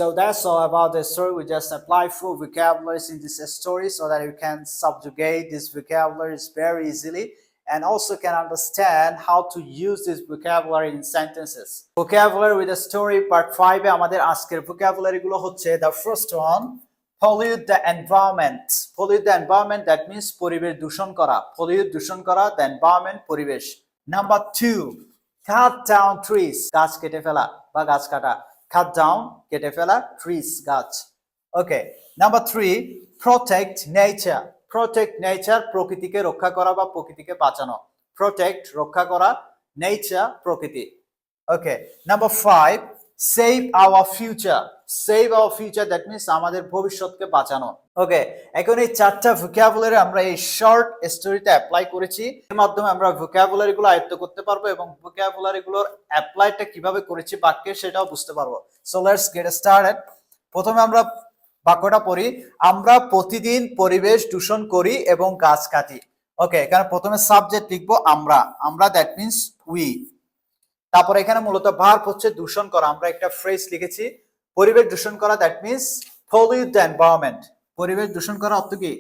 So that's all about the story. We just apply full vocabularies in this story so that you can subjugate these vocabularies very easily and also can understand how to use this vocabulary in sentences. Vocabulary with a story part 5 এ আমাদের আজকের vocabulary গুলো হচ্ছে the first one pollute the environment. Pollute the environment, that means পরিবেশ দূষণ করা। Pollute দূষণ করা, the environment পরিবেশ। Number 2 cut down trees, গাছ কেটে ফেলা বা গাছ কাটা। Cut down, কেটে ফেলা, trees, গাছ। Okay. Number 3 protect nature. Protect nature, প্রকৃতিকে রক্ষা করা বা প্রকৃতিকে বাঁচানো। Protect, রক্ষা করা, nature, প্রকৃতি। Okay. Number 5 save our future. Save our future, that means আমাদের ভবিষ্যৎকে বাঁচানো। ওকে, এখন এই চারটা vocabulary আমরা এই শর্ট স্টোরিতে অ্যাপ্লাই করেছি। এর মাধ্যমে আমরা vocabulary গুলো আয়ত্ত করতে পারবো এবং vocabulary গুলোর অ্যাপ্লাইটা কিভাবে করেছি বাক্যে সেটাও বুঝতে পারবো। So let's get started. প্রথমে আমরা বাক্যটা পড়ি, আমরা প্রতিদিন পরিবেশ দূষণ করি এবং গাছ কাটি। ওকে, এখানে প্রথমে সাবজেক্ট লিখবো আমরা, আমরা দ্যাট মিন্স উই। তারপর এখানে মূলত ভার্ব হচ্ছে দূষণ করা। আমরা একটা ফ্রেজ লিখেছি পরিবেশ দূষণ করা, that means pollute the environment. পরিবেশ দূষণ করা অর্থ কি?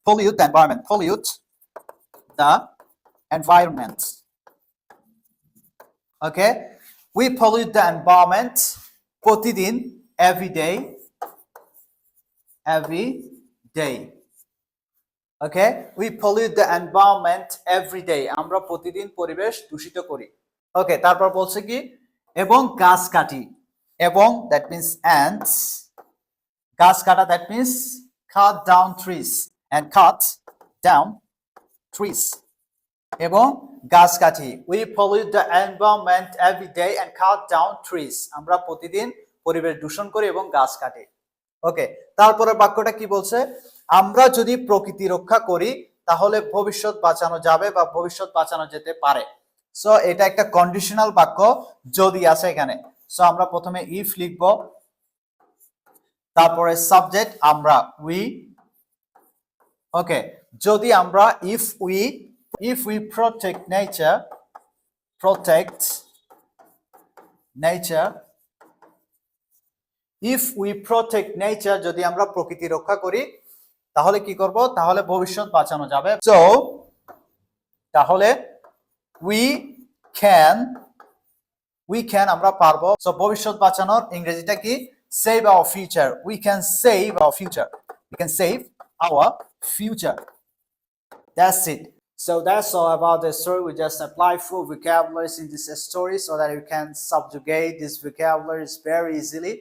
pollute the environment. Pollute the environment. Okay, we pollute the environment প্রতিদিন, every day. Every day. Okay, we pollute the environment every day. আমরা প্রতিদিন পরিবেশ দূষিত করি। ওকে, তারপর বলছে কি এবং গাছ কাটি। এবং that means and, গাছ কাটা that means cut down trees and cut down trees. এবং গাছ কাটি, we pollute the environment every day and cut down trees. আমরা প্রতিদিন পরিবেশ দূষণ করি এবং গাছ কাটি। ওকে, তারপরের বাক্যটা কি বলছে? আমরা যদি প্রকৃতি রক্ষা করি তাহলে ভবিষ্যৎ বাঁচানো যাবে বা ভবিষ্যৎ বাঁচানো যেতে পারে। সো এটা একটা কন্ডিশনাল বাক্য, যদি আছে এখানে। সো আমরা প্রথমে ইফ লিখব, তারপরে সাবজেক্ট আমরা উই। ওকে, যদি আমরা if we protect nature, if we protect nature, যদি আমরা প্রকৃতি রক্ষা করি তাহলে কি করব? তাহলে ভবিষ্যৎ বাঁচানো যাবে। সো তাহলে we can আমরা পারবো। সো ভবিষ্যৎ বাঁচানোর ইংরেজিটা কি? save our future. We can save our future. We can save our future. That's it. So that's all about the story. We just apply full vocabularies in this story so that you can subjugate these vocabularies very easily